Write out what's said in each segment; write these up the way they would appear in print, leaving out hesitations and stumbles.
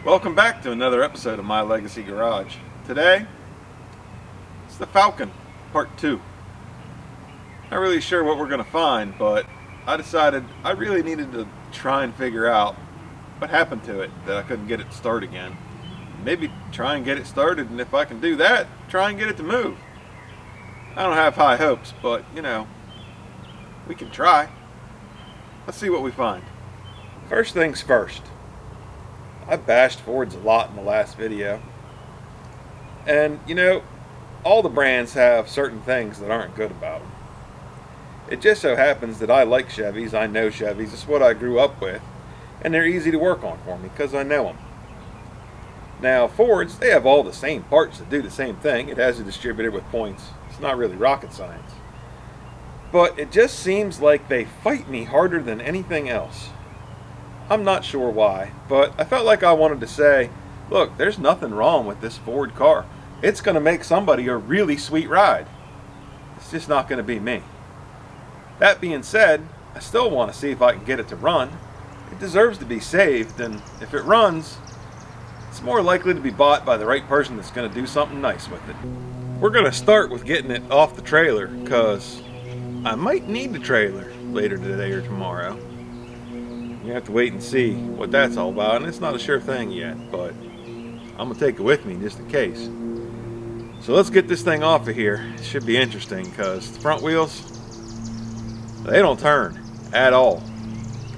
Welcome back to another episode of My Legacy Garage. Today, it's the Falcon, part 2. Not really sure what we're going to find, but I decided I really needed to try and figure out what happened to it, that I couldn't get it to start again. Maybe try and get it started, and if I can do that, try and get it to move. I don't have high hopes, but, you know, we can try. Let's see what we find. First things first. I bashed Fords a lot in the last video. And, you know, all the brands have certain things that aren't good about them. It just so happens that I like Chevys, I know Chevys, it's what I grew up with, and they're easy to work on for me because I know them. Now, Fords, they have all the same parts that do the same thing. It has a distributor with points. It's not really rocket science. But it just seems like they fight me harder than anything else. I'm not sure why, but I felt like I wanted to say, look, there's nothing wrong with this Ford car. It's going to make somebody a really sweet ride. It's just not going to be me. That being said, I still want to see if I can get it to run. It deserves to be saved, and if it runs, it's more likely to be bought by the right person that's going to do something nice with it. We're going to start with getting it off the trailer, because I might need the trailer later today or tomorrow. You have to wait and see what that's all about, and it's not a sure thing yet, but I'm going to take it with me just in case. So let's get this thing off of here. It should be interesting because the front wheels, they don't turn at all.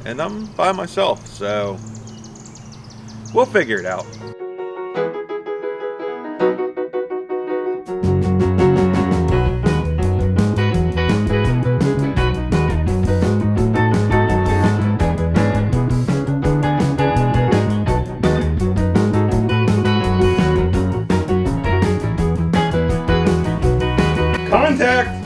And I'm by myself, so we'll figure it out. Contact!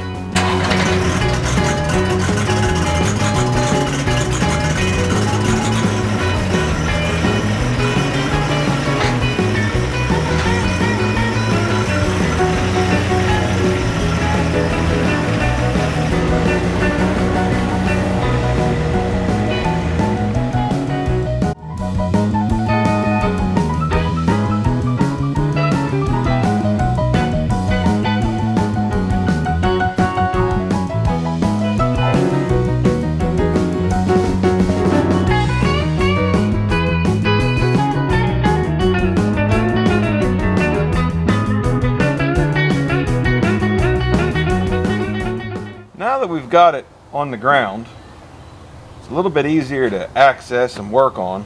Now that we've got it on the ground, it's a little bit easier to access and work on.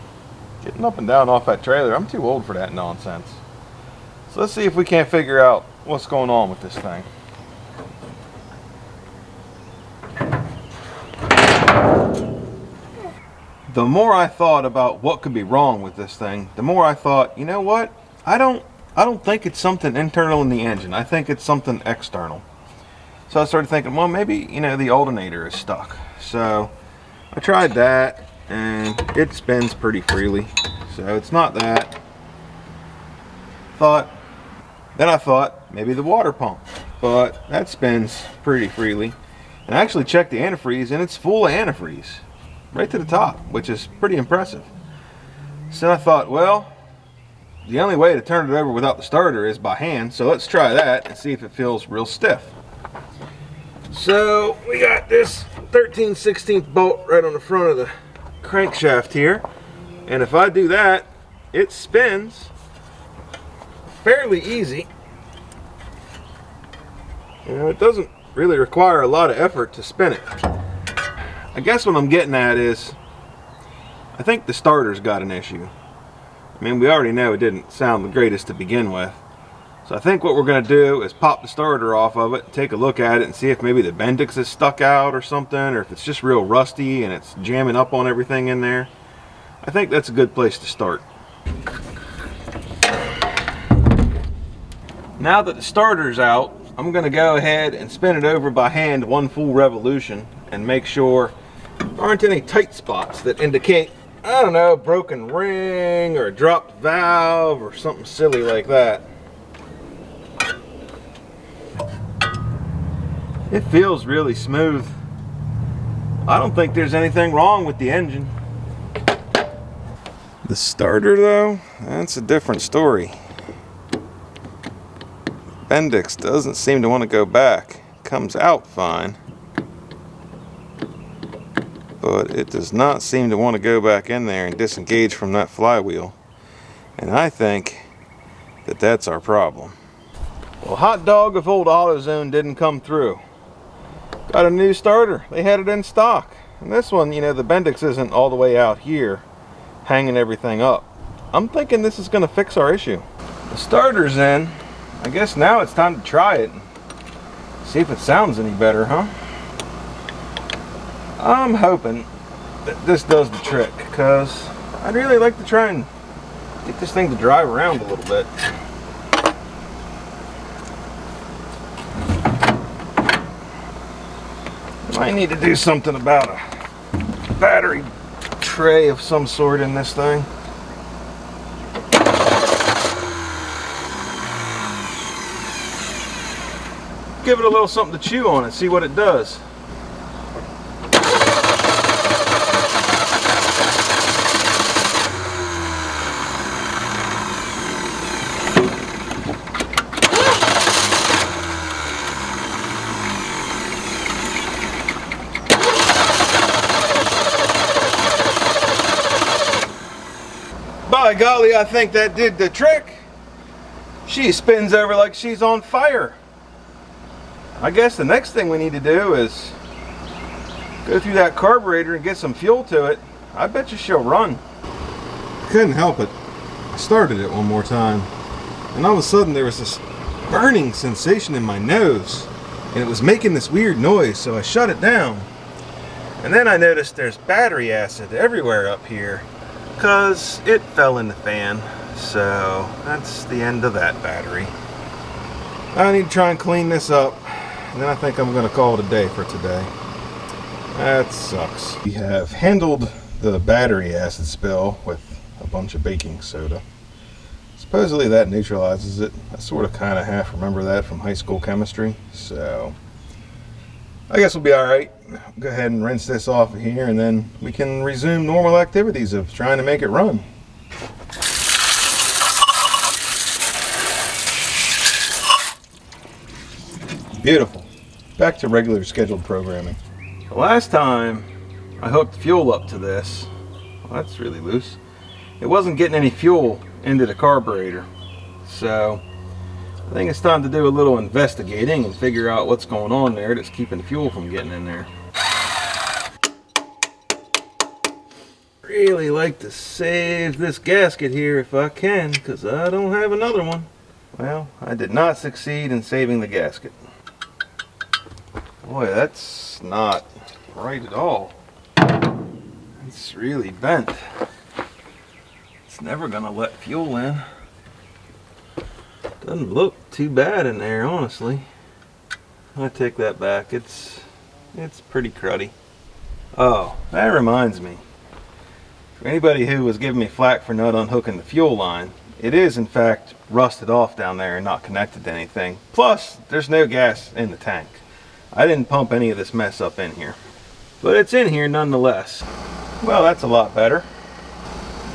Getting up and down off that trailer, I'm too old for that nonsense. So let's see if we can't figure out what's going on with this thing. The more I thought about what could be wrong with this thing, the more I thought, you know what? I don't think it's something internal in the engine. I think it's something external. So I started thinking, well, maybe, you know, the alternator is stuck. So I tried that, and it spins pretty freely. So it's not that. Then I thought maybe the water pump, but that spins pretty freely. And I actually checked the antifreeze, and it's full of antifreeze, right to the top, which is pretty impressive. So I thought, well, the only way to turn it over without the starter is by hand. So let's try that and see if it feels real stiff. So we got this 13/16 bolt right on the front of the crankshaft here, and if I do that, it spins fairly easy. You know, it doesn't really require a lot of effort to spin it. I guess what I'm getting at is, I think the starter's got an issue. I mean, we already know it didn't sound the greatest to begin with. So I think what we're going to do is pop the starter off of it, take a look at it, and see if maybe the Bendix is stuck out or something, or if it's just real rusty and it's jamming up on everything in there. I think that's a good place to start. Now that the starter's out, I'm going to go ahead and spin it over by hand one full revolution and make sure there aren't any tight spots that indicate, I don't know, a broken ring or a dropped valve or something silly like that. It feels really smooth. I don't think there's anything wrong with the engine. The starter though, that's a different story. Bendix doesn't seem to want to go back. Comes out fine, but it does not seem to want to go back in there and disengage from that flywheel. And I think that that's our problem. Well, hot dog if old AutoZone didn't come through. Got a new starter. They had it in stock. And this one, you know, the Bendix isn't all the way out here hanging everything up. I'm thinking this is going to fix our issue. The starter's in. I guess now it's time to try it. See if it sounds any better, huh? I'm hoping that this does the trick, because I'd really like to try and get this thing to drive around a little bit. I need to do something about a battery tray of some sort in this thing. Give it a little something to chew on and see what it does. By golly, I think that did the trick. She spins over like she's on fire. I guess the next thing we need to do is go through that carburetor and get some fuel to it. I bet you she'll run. Couldn't help it. I started it one more time, and all of a sudden there was this burning sensation in my nose, and it was making this weird noise, so I shut it down. And then I noticed there's battery acid everywhere up here, because it fell in the fan. So that's the end of that battery. I need to try and clean this up, and then I think I'm going to call it a day for today. That sucks. We have handled the battery acid spill with a bunch of baking soda. Supposedly that neutralizes it. I sort of kind of half remember that from high school chemistry, so I guess we'll be alright. Go ahead and rinse this off of here, and then we can resume normal activities of trying to make it run. Beautiful. Back to regular scheduled programming. Last time I hooked fuel up to this. Well, that's really loose. It wasn't getting any fuel into the carburetor. So I think it's time to do a little investigating and figure out what's going on there that's keeping the fuel from getting in there. Really like to save this gasket here if I can, because I don't have another one. Well, I did not succeed in saving the gasket. Boy, that's not right at all. It's really bent. It's never gonna let fuel in. Doesn't look too bad in there, honestly. I take that back. It's pretty cruddy. Oh, that reminds me. For anybody who was giving me flack for not unhooking the fuel line, it is in fact rusted off down there and not connected to anything. Plus, there's no gas in the tank. I didn't pump any of this mess up in here. But it's in here nonetheless. Well, that's a lot better.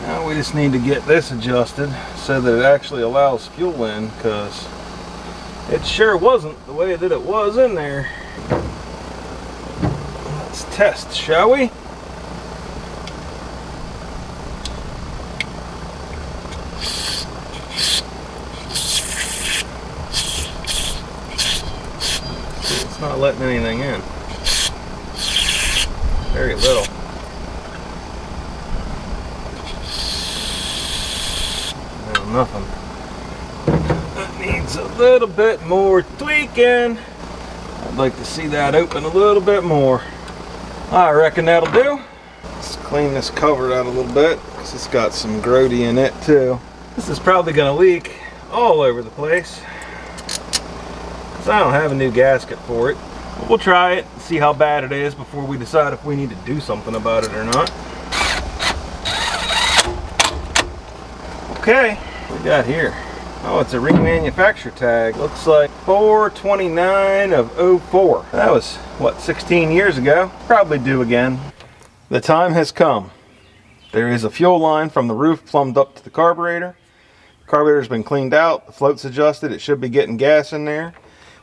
Now we just need to get this adjusted so that it actually allows fuel in, because it sure wasn't the way that it was in there. Let's test, shall we? It's not letting anything in. Very little. No, nothing. That needs a little bit more tweaking. I'd like to see that open a little bit more. I reckon that'll do. Let's clean this cover out a little bit, because it's got some grody in it too. This is probably going to leak all over the place, because I don't have a new gasket for it. But we'll try it and see how bad it is before we decide if we need to do something about it or not. Okay, what we got here? Oh, it's a remanufacture tag. Looks like 4/29 of 04. That was, what, 16 years ago? Probably due again. The time has come There is a fuel line from the roof plumbed up to the carburetor. The carburetor's been cleaned out, the float's adjusted, it should be getting gas in there.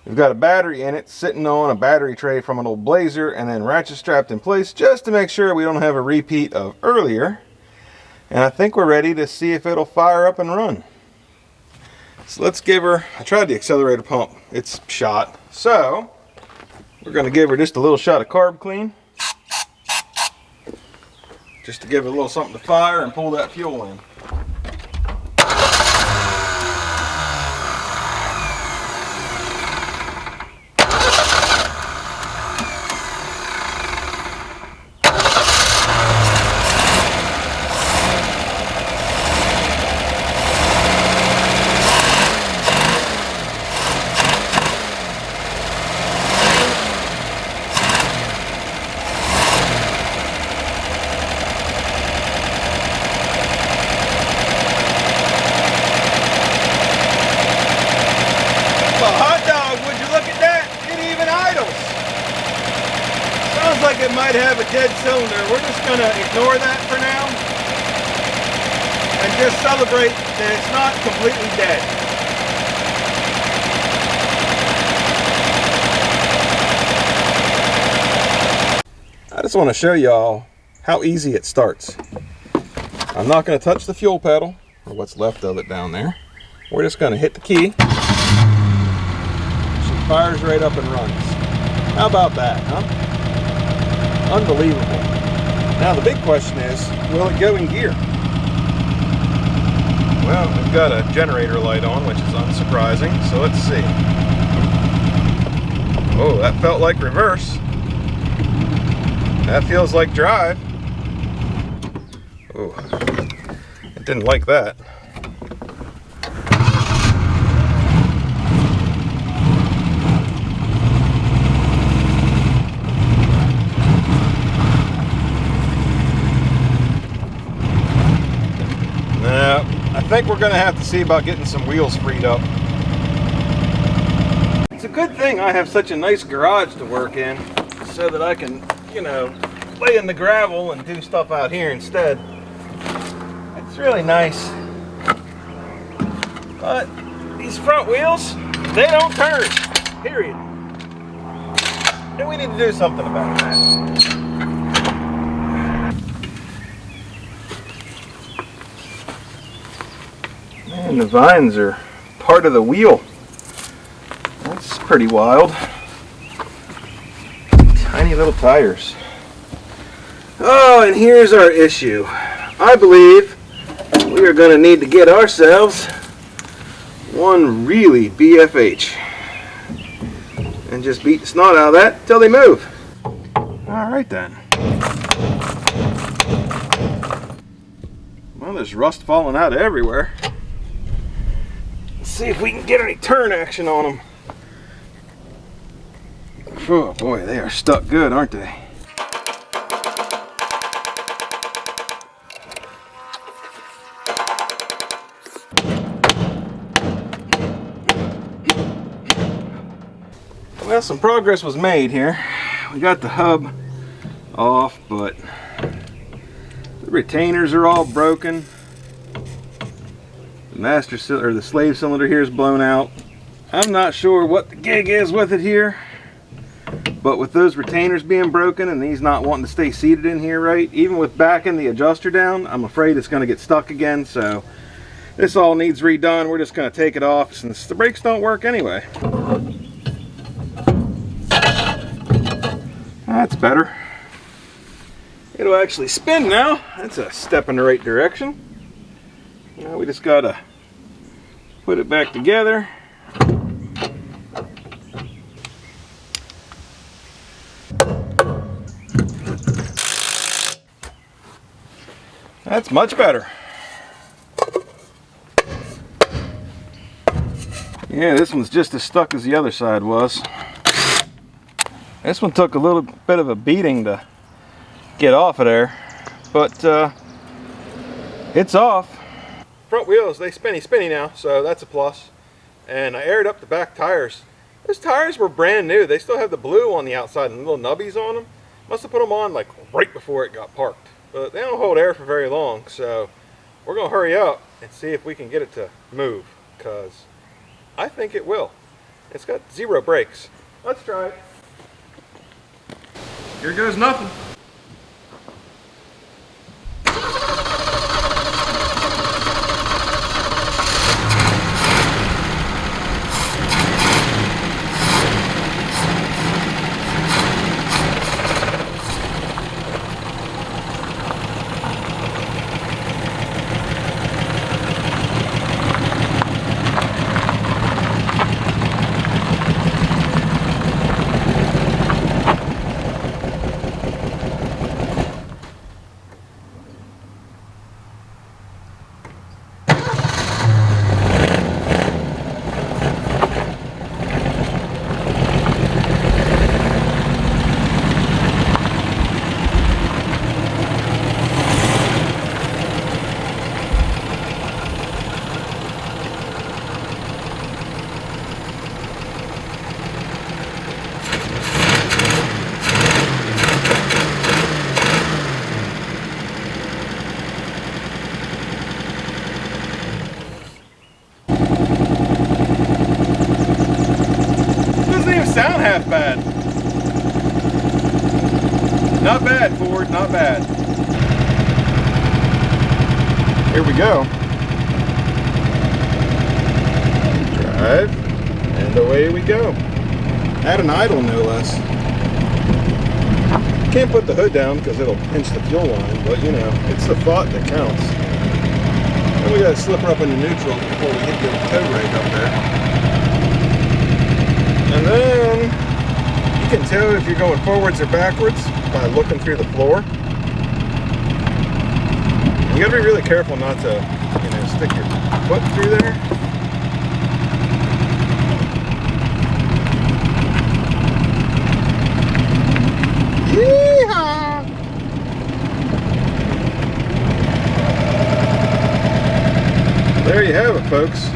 We've got a battery in it sitting on a battery tray from an old Blazer and then ratchet strapped in place just to make sure we don't have a repeat of earlier. And I think we're ready to see if it'll fire up and run. So let's give her, I tried the accelerator pump, it's shot. So we're going to give her just a little shot of carb clean. Just to give it a little something to fire and pull that fuel in. Like it might have a dead cylinder. We're just going to ignore that for now and just celebrate that it's not completely dead. I just want to show y'all how easy it starts. I'm not going to touch the fuel pedal or what's left of it down there. We're just going to hit the key. She fires right up and runs. How about that, huh? Unbelievable. Now the big question is, will it go in gear? Well, we've got a generator light on, which is unsurprising, so let's see. Oh, that felt like reverse. That feels like drive. Oh, it didn't like that. I think we're going to have to see about getting some wheels freed up. It's a good thing I have such a nice garage to work in so that I can, you know, lay in the gravel and do stuff out here instead. It's really nice. But these front wheels, they don't turn, period. And we need to do something about that. And the vines are part of the wheel. That's pretty wild. Tiny little tires. Oh, and here's our issue. I believe we are going to need to get ourselves one really BFH. And just beat the snot out of that till they move. Alright then. Well, there's rust falling out everywhere. See if we can get any turn action on them. Oh boy, they are stuck good, aren't they? Well, some progress was made here. We got the hub off, but the retainers are all broken. The slave cylinder here is blown out. I'm not sure what the gig is with it here, but with those retainers being broken and these not wanting to stay seated in here right, even with backing the adjuster down, I'm afraid it's going to get stuck again. So this all needs redone. We're just going to take it off since the brakes don't work anyway. That's better. It'll actually spin now. That's a step in the right direction. Now we just gotta put it back together. That's much better. Yeah, this one's just as stuck as the other side was. This one took a little bit of a beating to get off of there, but it's off. Front wheels, they spinny now, so that's a plus. And I aired up the back tires. Those tires were brand new. They still have the blue on the outside and little nubbies on them. Must have put them on like right before it got parked. but they don't hold air for very long, so we're going to hurry up and see if we can get it to move, because I think it will. It's got 0 brakes. Let's try it. Here goes nothing. Sound half bad. Not bad, Ford, not bad. Here we go. Drive, and away we go. At an idle, no less. Can't put the hood down because it'll pinch the fuel line, but you know, it's the thought that counts. And we gotta slip her up into neutral before we hit the tow rake up there. And then you can tell if you're going forwards or backwards by looking through the floor. You gotta be really careful not to, you know, stick your foot through there. Yeehaw! There you have it, folks.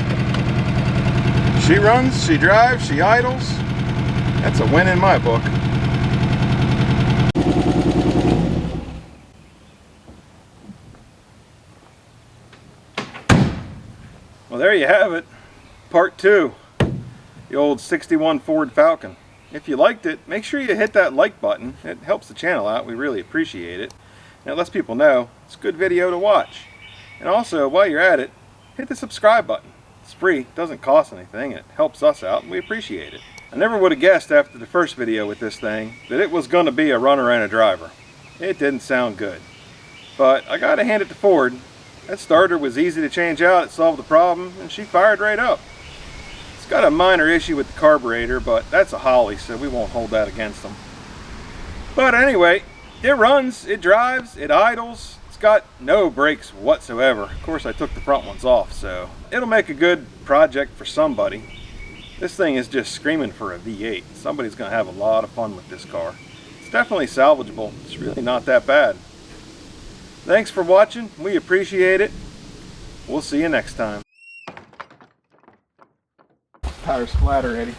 She runs, she drives, she idles. That's a win in my book. Well, there you have it. Part 2. The old 61 Ford Falcon. If you liked it, make sure you hit that like button. It helps the channel out. We really appreciate it. And it lets people know it's a good video to watch. And also, while you're at it, hit the subscribe button. It's free, doesn't cost anything, and it helps us out, and we appreciate it. I never would have guessed after the first video with this thing that it was going to be a runner and a driver. It didn't sound good. But I gotta hand it to Ford. That starter was easy to change out, it solved the problem, and she fired right up. It's got a minor issue with the carburetor, but that's a Holly, so we won't hold that against them. But anyway, it runs, it drives, it idles. It's got no brakes whatsoever. Of course, I took the front ones off, so it'll make a good project for somebody. This thing is just screaming for a V8. Somebody's going to have a lot of fun with this car. It's definitely salvageable. It's really not that bad. Thanks for watching. We appreciate it. We'll see you next time. Power's flatter, Eddie.